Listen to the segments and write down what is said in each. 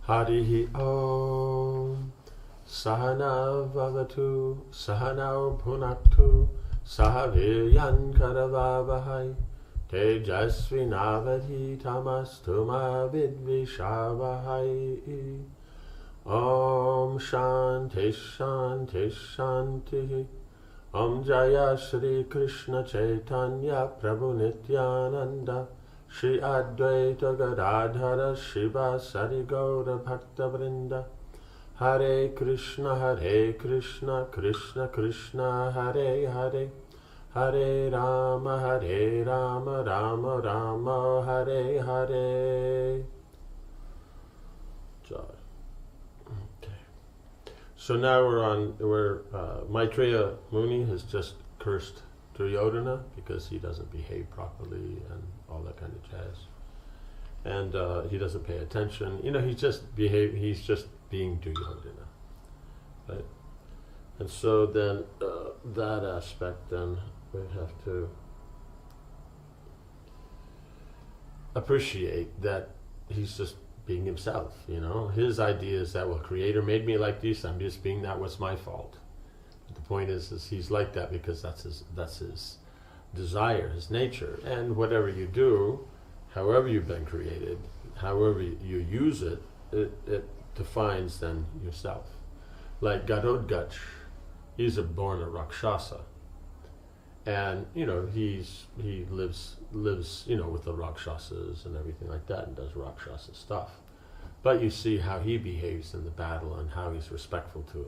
Harihi Om. Sahana Vavatu, Sahanao Punaktu, Sahaviryan Karavavahai, Tejasvinavadhi Tamastuma Vidvishavahai. Om Shanti Shanti Shanti. Om Jaya Shri Krishna Chaitanya Prabhu Nityananda, Shri Advaita Gadadhara Shiva Sari Gaura Bhakta Vrinda. Hare Krishna, Krishna Krishna, Hare Hare, Hare Rama, Rama Rama, Hare Hare. Okay. So now we're Maitreya Muni has just cursed Duryodhana because he doesn't behave properly and all that kind of jazz. And he doesn't pay attention. He's just being Duryodhana, right? And so then that aspect, then we have to appreciate that he's just being himself. His idea is that, well, Creator made me like this. I'm just being that. What's my fault? But the point is he's like that because that's his desire, his nature. And whatever you do, however you've been created, however you use it, it defines then yourself. Like Garodgach, he's born a Rakshasa. And, he lives, with the Rakshasas and everything like that and does Rakshasa stuff. But you see how he behaves in the battle and how he's respectful to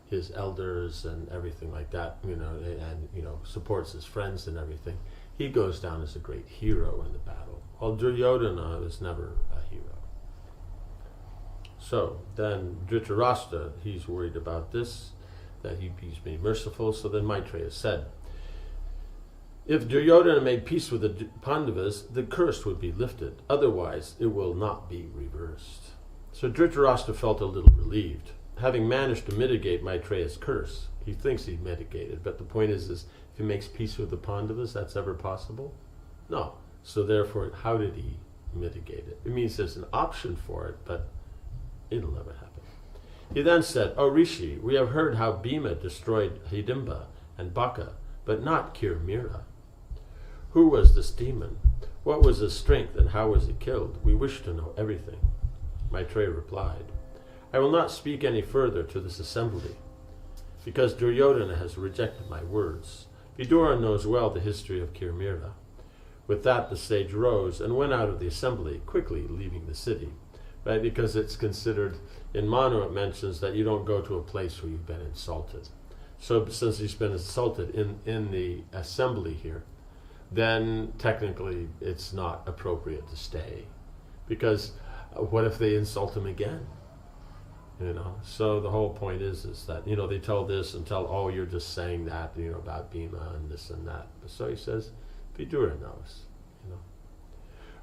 his elders and everything like that, and supports his friends and everything. He goes down as a great hero in the battle. While Duryodhana is never a hero. So then Dhritarashtra, he's worried about this, that he's being merciful. So then Maitreya said, if Duryodhana made peace with the Pandavas, the curse would be lifted. Otherwise, it will not be reversed. So Dhritarashtra felt a little relieved. Having managed to mitigate Maitreya's curse, he thinks he mitigated, but the point is if he makes peace with the Pandavas, that's ever possible? No. So therefore, how did he mitigate it? It means there's an option for it, but it'll never happen. He then said, O Rishi, we have heard how Bhima destroyed Hidimba and Baka, but not Kirmira. Who was this demon? What was his strength and how was he killed? We wish to know everything. Maitreya replied, I will not speak any further to this assembly, because Duryodhana has rejected my words. Vidura knows well the history of Kirmira. With that, the sage rose and went out of the assembly, quickly leaving the city. Right? Because it's considered, in Manu it mentions that you don't go to a place where you've been insulted. So since he's been insulted in the assembly here, then technically it's not appropriate to stay. Because what if they insult him again? So the whole point is that, they tell this and tell, oh, you're just saying that, about Bhima and this and that. So he says, Vidura knows,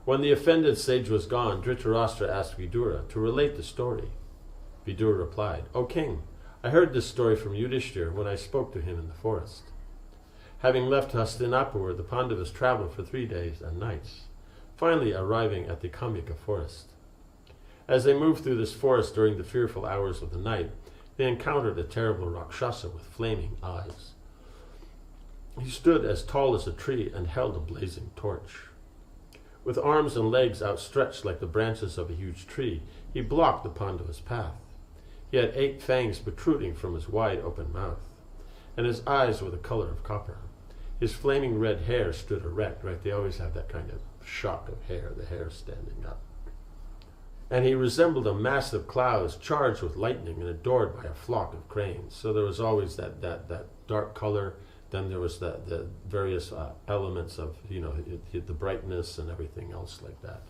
When the offended sage was gone, Dhritarashtra asked Vidura to relate the story. Vidura replied, O king, I heard this story from Yudhishthira when I spoke to him in the forest. Having left Hastinapur, the Pandavas traveled for 3 days and nights, finally arriving at the Kamyaka forest. As they moved through this forest during the fearful hours of the night, they encountered a terrible Rakshasa with flaming eyes. He stood as tall as a tree and held a blazing torch. With arms and legs outstretched like the branches of a huge tree, he blocked the Pandava's path. He had 8 fangs protruding from his wide-open mouth, and his eyes were the color of copper. His flaming red hair stood erect, right? They always have that kind of shock of hair, the hair standing up. And he resembled a mass of clouds charged with lightning and adored by a flock of cranes. So there was always that dark color. Then there was the various elements of, the brightness and everything else like that.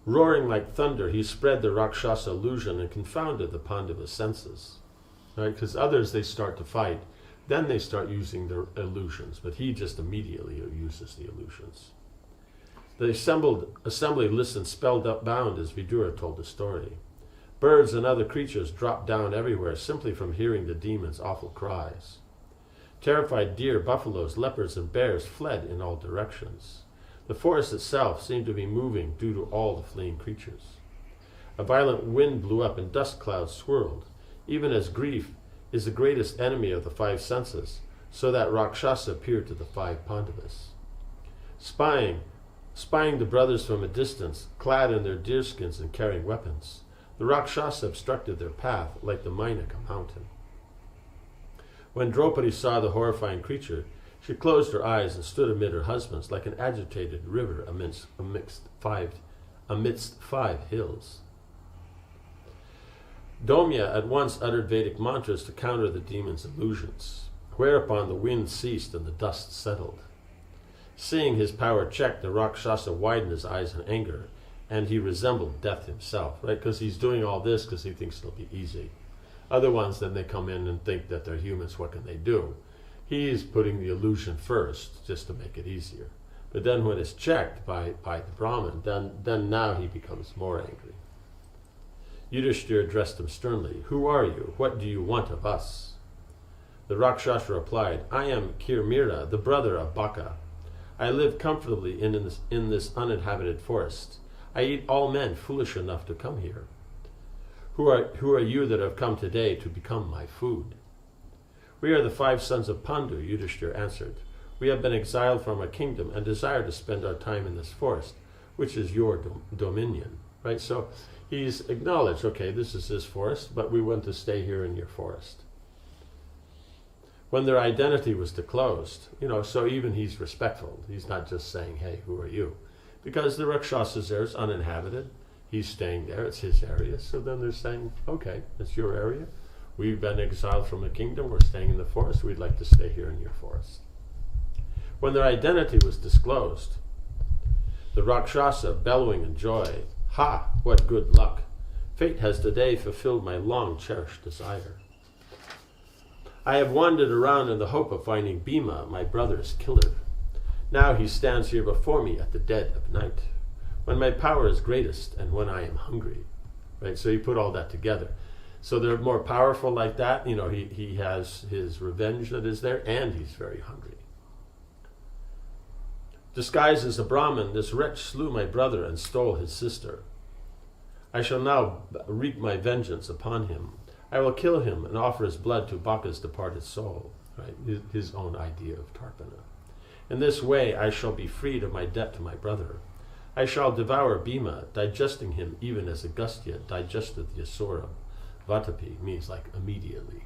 Roaring like thunder, he spread the Rakshasa illusion and confounded the Pandava's senses. Right? Because others, they start to fight. Then they start using their illusions. But he just immediately uses the illusions. The assembly listened spellbound as Vidura told the story. Birds and other creatures dropped down everywhere simply from hearing the demon's awful cries. Terrified deer, buffaloes, leopards, and bears fled in all directions. The forest itself seemed to be moving due to all the fleeing creatures. A violent wind blew up and dust clouds swirled. Even as grief is the greatest enemy of the five senses, so that Rakshasa appeared to the five Pandavas. Spying the brothers from a distance, clad in their deerskins and carrying weapons, the Rakshasa obstructed their path like the Mainaka mountain. When Draupadi saw the horrifying creature, she closed her eyes and stood amid her husbands like an agitated river amidst five hills. Domya at once uttered Vedic mantras to counter the demon's illusions, whereupon the wind ceased and the dust settled. Seeing his power checked, the Rakshasa widened his eyes in anger, and he resembled death himself, right? Because he's doing all this because he thinks it'll be easy. Other ones, then they come in and think that they're humans, what can they do? He's putting the illusion first, just to make it easier. But then when it's checked by the Brahmin, then now he becomes more angry. Yudhishthira addressed him sternly. "Who are you? What do you want of us?" The Rakshasa replied, "I am Kirmira, the brother of Baka. I live comfortably in this uninhabited forest. I eat all men foolish enough to come here. Who are you that have come today to become my food?" "We are the five sons of Pandu," Yudhishthira answered. "We have been exiled from our kingdom and desire to spend our time in this forest, which is your dominion." Right? So he's acknowledged, okay, this is his forest, but we want to stay here in your forest. When their identity was disclosed, so even he's respectful. He's not just saying, "Hey, who are you?" Because the Rakshasas there is uninhabited. He's staying there. It's his area. So then they're saying, okay, it's your area. We've been exiled from the kingdom. We're staying in the forest. We'd like to stay here in your forest. When their identity was disclosed, the Rakshasa, bellowing in joy, "Ha, what good luck! Fate has today fulfilled my long-cherished desire. I have wandered around in the hope of finding Bhima, my brother's killer. Now he stands here before me at the dead of night, when my power is greatest and when I am hungry." Right? So you put all that together. So they're more powerful like that. He has his revenge that is there, and he's very hungry. Disguised as a Brahmin, this wretch slew my brother and stole his sister. I shall now wreak my vengeance upon him. I will kill him and offer his blood to Baka's departed soul. Right? His own idea of Tarpana. In this way, I shall be freed of my debt to my brother. I shall devour Bhima, digesting him even as Agastya digested the Asura. Vatapi means like immediately.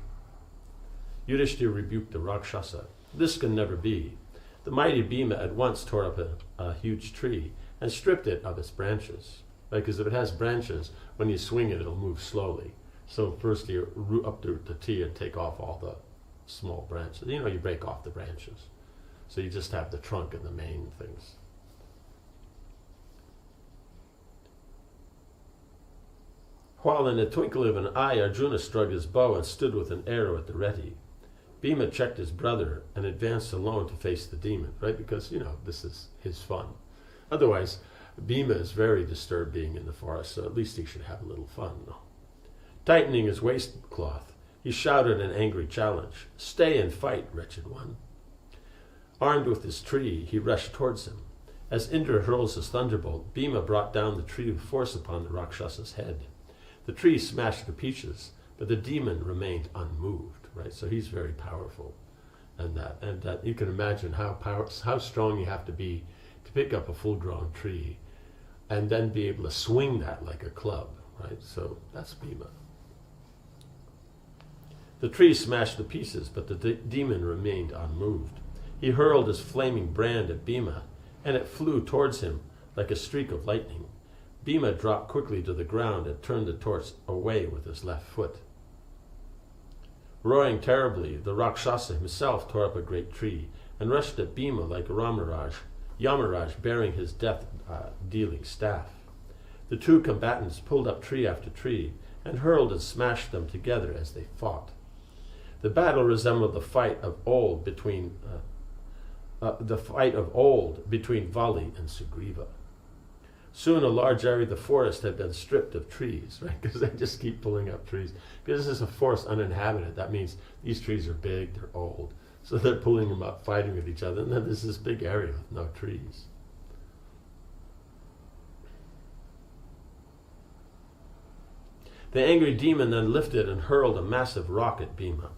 Yudhishthira rebuked the Rakshasa. "This can never be." The mighty Bhima at once tore up a huge tree and stripped it of its branches. Because if it has branches, when you swing it, it'll move slowly. So first you root up the tree and take off all the small branches. You break off the branches. So you just have the trunk and the main things. While in the twinkle of an eye, Arjuna struck his bow and stood with an arrow at the ready. Bhima checked his brother and advanced alone to face the demon, right? Because, this is his fun. Otherwise, Bhima is very disturbed being in the forest, so at least he should have a little fun. Tightening his waistcloth, he shouted an angry challenge. "Stay and fight, wretched one." Armed with his tree, he rushed towards him. As Indra hurls his thunderbolt, Bhima brought down the tree with force upon the Rakshasa's head. The tree smashed to pieces, but the demon remained unmoved. Right, so he's very powerful, and that you can imagine how strong you have to be to pick up a full-grown tree, and then be able to swing that like a club. Right, so that's Bhima. The tree smashed to pieces, but the demon remained unmoved. He hurled his flaming brand at Bhima, and it flew towards him like a streak of lightning. Bhima dropped quickly to the ground and turned the torch away with his left foot. Roaring terribly, the Rakshasa himself tore up a great tree and rushed at Bhima like Yamaraj bearing his death-dealing staff. The two combatants pulled up tree after tree and hurled and smashed them together as they fought. The battle resembled the fight of old between Vali and Sugriva. Soon a large area of the forest had been stripped of trees, right? Because they just keep pulling up trees. Because this is a forest uninhabited. That means these trees are big, they're old. So they're pulling them up, fighting with each other. And then there's this big area with no trees. The angry demon then lifted and hurled a massive rock at Bhima,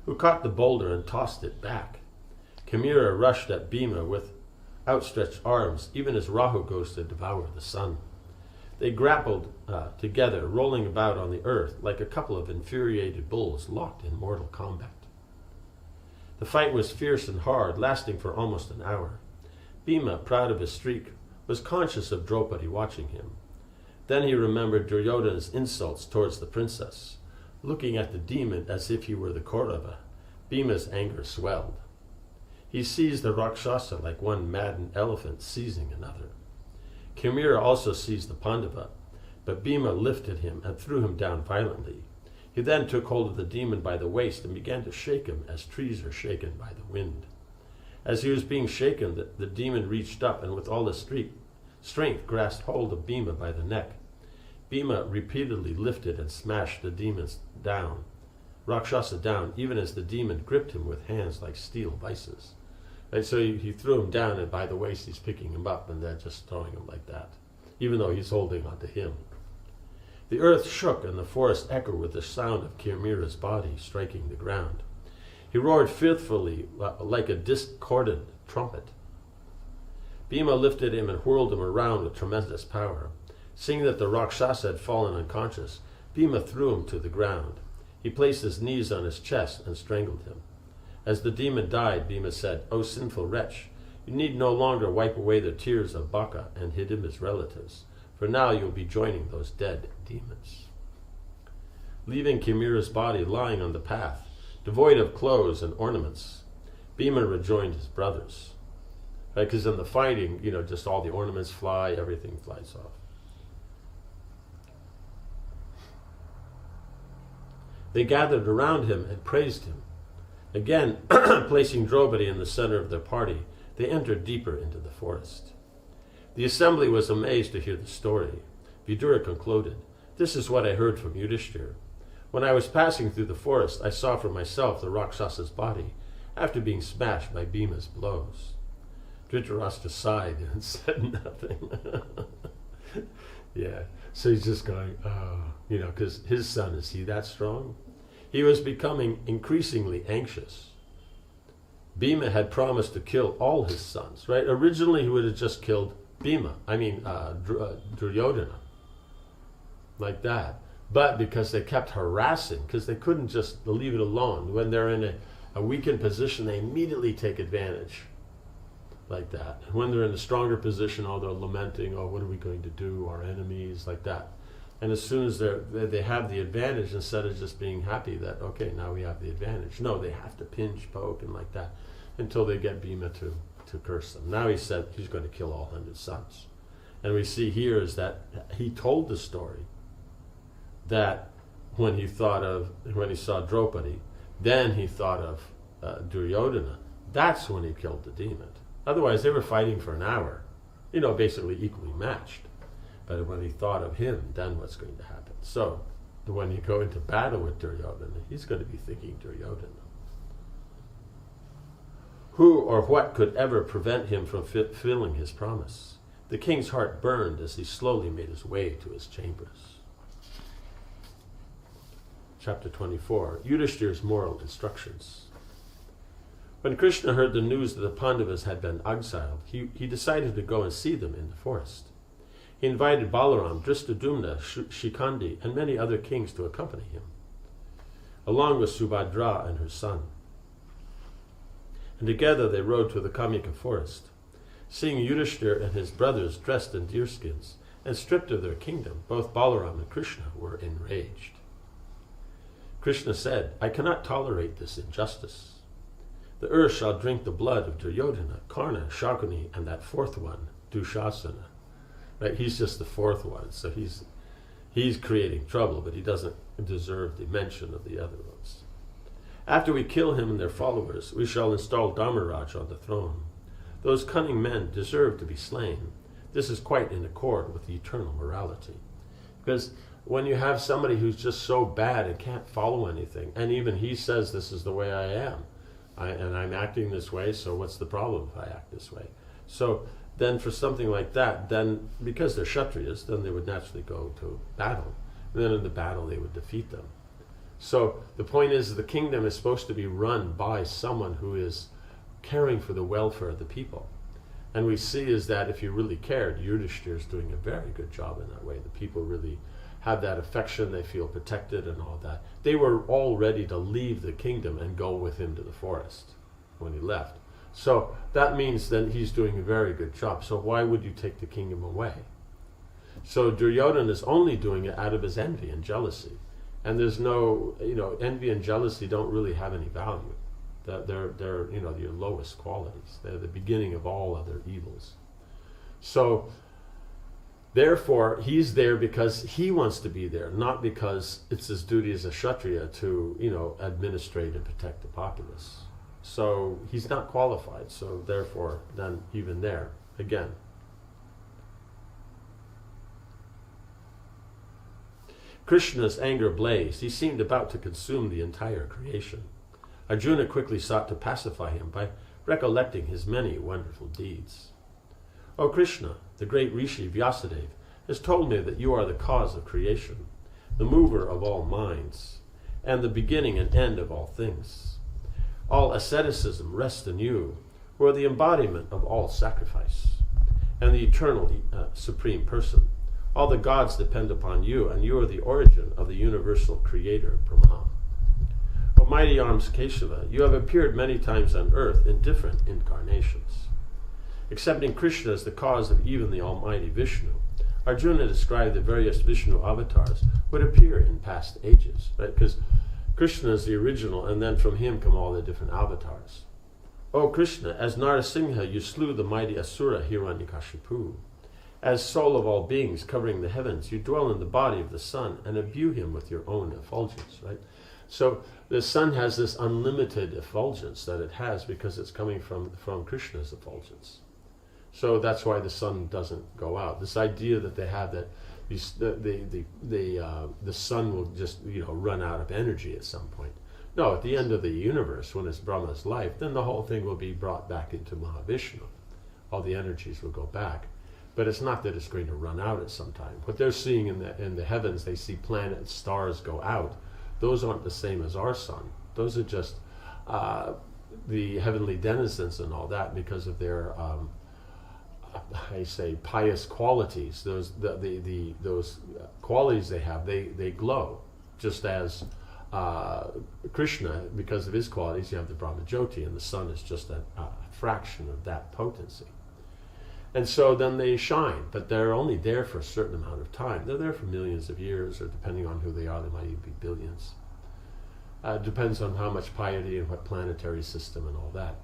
who caught the boulder and tossed it back. Kimira rushed at Bhima with outstretched arms, even as Rahu goes to devour the sun. They grappled together, rolling about on the earth like a couple of infuriated bulls locked in mortal combat. The fight was fierce and hard, lasting for almost an hour. Bhima, proud of his streak, was conscious of Draupadi watching him. Then he remembered Duryodhana's insults towards the princess. Looking at the demon as if he were the Kaurava, Bhima's anger swelled. He seized the Rakshasa like one maddened elephant seizing another. Kimira also seized the Pandava, but Bhima lifted him and threw him down violently. He then took hold of the demon by the waist and began to shake him as trees are shaken by the wind. As he was being shaken, the demon reached up and with all his strength grasped hold of Bhima by the neck. Bhima repeatedly lifted and smashed the demons down, Rakshasa down, even as the demon gripped him with hands like steel vices. Right, so he threw him down, and by the waist he's picking him up and then just throwing him like that, even though he's holding onto him. The earth shook and the forest echoed with the sound of Kimira's body striking the ground. He roared fearfully like a discordant trumpet. Bhima lifted him and whirled him around with tremendous power. Seeing that the Rakshasa had fallen unconscious, Bhima threw him to the ground. He placed his knees on his chest and strangled him. As the demon died, Bhima said, "O sinful wretch, you need no longer wipe away the tears of Baka and Hidimba's relatives, for now you will be joining those dead demons." Leaving Kimira's body lying on the path, devoid of clothes and ornaments, Bhima rejoined his brothers. Because in the fighting, just all the ornaments fly, everything flies off. They gathered around him and praised him. Again, placing Draupadi in the center of their party, they entered deeper into the forest. The assembly was amazed to hear the story. Vidura concluded, "This is what I heard from Yudhishthira. When I was passing through the forest, I saw for myself the Rakshasa's body, after being smashed by Bhima's blows." Dhritarashtra sighed and said nothing. Yeah, so he's just going, because his son, is he that strong? He was becoming increasingly anxious. Bhima had promised to kill all his sons, right? Originally he would have just killed Duryodhana, like that. But because they kept harassing, because they couldn't just leave it alone. When they're in a weakened position, they immediately take advantage, like that. When they're in a stronger position, they're lamenting, what are we going to do, our enemies, like that. And as soon as they have the advantage, instead of just being happy that, okay, now we have the advantage, no, they have to pinch, poke, and like that, until they get Bhima to curse them. Now he said he's going to kill all 100 sons. And we see here is that he told the story that when he saw Draupadi, then he thought of Duryodhana. That's when he killed the demon. Otherwise, they were fighting for an hour, basically equally matched. But when he thought of him, then what's going to happen? So, when you go into battle with Duryodhana, he's going to be thinking Duryodhana. Who or what could ever prevent him from fulfilling his promise? The king's heart burned as he slowly made his way to his chambers. Chapter 24, Yudhishthira's moral instructions. When Krishna heard the news that the Pandavas had been exiled, he decided to go and see them in the forest. He invited Balaram, Dristadumna, Shikandi, and many other kings to accompany him, along with Subhadra and her son. And together they rode to the Kamyaka forest. Seeing Yudhishthira and his brothers dressed in deerskins and stripped of their kingdom, both Balaram and Krishna were enraged. Krishna said, "I cannot tolerate this injustice. The earth shall drink the blood of Duryodhana, Karna, Shakuni, and that fourth one, Dushasana." Right? He's just the fourth one, so he's creating trouble, but he doesn't deserve the mention of the other ones. After we kill him and their followers, we shall install Dharmaraj on the throne. Those cunning men deserve to be slain. This is quite in accord with the eternal morality. Because when you have somebody who's just so bad and can't follow anything, and even he says, this is the way I am, and I'm acting this way, so what's the problem if I act this way? So then for something like that, then because they're Kshatriyas, then they would naturally go to battle. and then in the battle they would defeat them. So the point is, the kingdom is supposed to be run by someone who is caring for the welfare of the people. And we see is that if you really cared, Yudhishthira is doing a very good job in that way. The people really have that affection, they feel protected and all that. They were all ready to leave the kingdom and go with him to the forest when he left. So that means that he's doing a very good job. So why would you take the kingdom away? So Duryodhana is only doing it out of his envy and jealousy. And there's no, envy and jealousy don't really have any value. They're your lowest qualities. They're the beginning of all other evils. So therefore, he's there because he wants to be there, not because it's his duty as a Kshatriya to, administrate and protect the populace. So he's not qualified. So therefore, then even there, again. Krishna's anger blazed. He seemed about to consume the entire creation. Arjuna quickly sought to pacify him by recollecting his many wonderful deeds. O Krishna, the great Rishi Vyasadeva, has told me that you are the cause of creation, the mover of all minds, and the beginning and end of all things. All asceticism rests in you, who are the embodiment of all sacrifice, and the eternal supreme person. All the gods depend upon you, and you are the origin of the universal creator, Brahma. O mighty arms Keshava, you have appeared many times on earth in different incarnations. Accepting Krishna as the cause of even the almighty Vishnu, Arjuna described the various Vishnu avatars would appear in past ages, right? Because Krishna is the original, and then from him come all the different avatars. O Krishna, as Narasimha, you slew the mighty Asura Hiranyakashipu. As soul of all beings covering the heavens, you dwell in the body of the sun and imbue him with your own effulgence, right? So the sun has this unlimited effulgence that it has because it's coming from Krishna's effulgence. So that's why the sun doesn't go out. This idea that they have that the sun will just run out of energy at some point. No, at the end of the universe, when it's Brahma's life, then the whole thing will be brought back into Mahavishnu. All the energies will go back. But it's not that it's going to run out at some time. What they're seeing in the heavens, they see planets, stars go out. Those aren't the same as our sun. Those are just the heavenly denizens and all that because of their pious qualities. Those qualities they have, they glow. Just as Krishna, because of his qualities, you have the Brahmajyoti, and the sun is just a fraction of that potency. And so then they shine, but they're only there for a certain amount of time. They're there for millions of years, or depending on who they are, they might even be billions. Depends on how much piety and what planetary system and all that.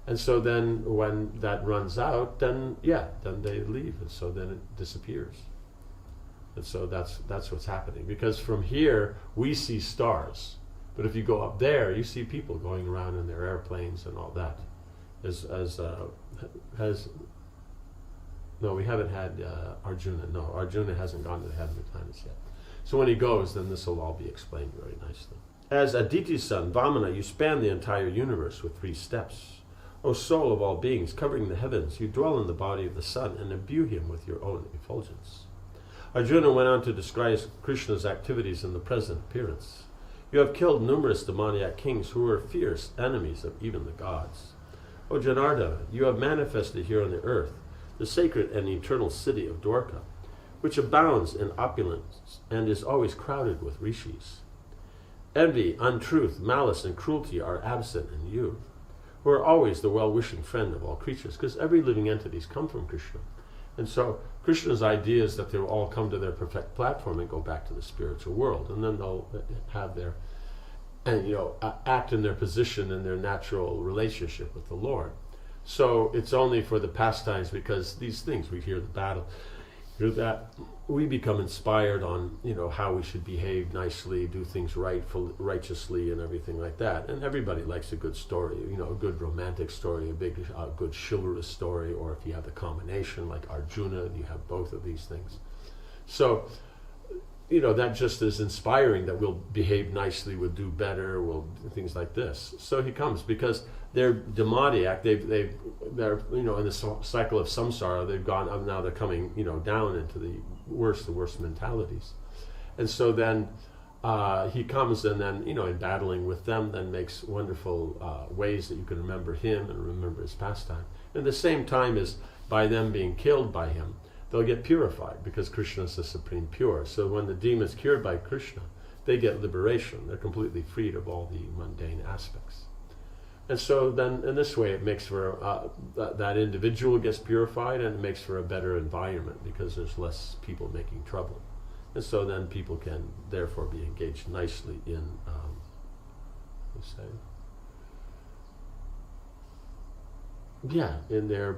And so then when that runs out, then they leave, and so then it disappears. And so that's what's happening. Because from here, we see stars. But if you go up there, you see people going around in their airplanes and all that. No, we haven't had Arjuna. No, Arjuna hasn't gone to the heavenly planets yet. So when he goes, then this will all be explained very nicely. As Aditi's son, Vamana, you span the entire universe with 3 steps. O soul of all beings, covering the heavens, you dwell in the body of the sun and imbue him with your own effulgence. Arjuna went on to describe Krishna's activities in the present appearance. You have killed numerous demoniac kings who were fierce enemies of even the gods. O Janardana, you have manifested here on the earth the sacred and eternal city of Dwarka, which abounds in opulence and is always crowded with rishis. Envy, untruth, malice, and cruelty are absent in you, who are always the well-wishing friend of all creatures, because every living entities come from Krishna. And so Krishna's idea is that they will all come to their perfect platform and go back to the spiritual world, and then they'll have their, act in their position and their natural relationship with the Lord. So it's only for the pastimes, because these things, we hear the battle, that we become inspired on, how we should behave nicely, do things righteously and everything like that. And everybody likes a good story, a good romantic story, a good chivalrous story, or if you have the combination like Arjuna, you have both of these things. So, that just is inspiring that we'll behave nicely, we'll do better, we'll things like this. So he comes because they're demoniac. They're in the cycle of samsara. They've gone up, now they're coming down into the worst mentalities, And so then he comes, and then, in battling with them, then makes wonderful ways that you can remember him and remember his pastime. And at the same time as by them being killed by him, they'll get purified, because Krishna is the supreme pure. So when the demon is cured by Krishna, they get liberation. They're completely freed of all the mundane aspects. And so then in this way it makes for, that individual gets purified, and it makes for a better environment, because there's less people making trouble. And so then people can therefore be engaged nicely in, in their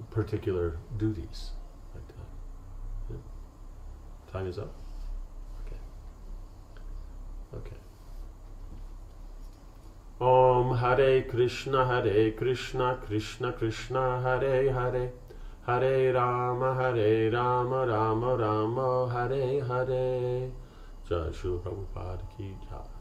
particular duties. Like that. Yeah. Time is up? Okay. Om Hare Krishna, Krishna Krishna, Hare Hare, Hare Rama, Rama Rama, Hare Hare. Jai Shri Prabhupada ki jai.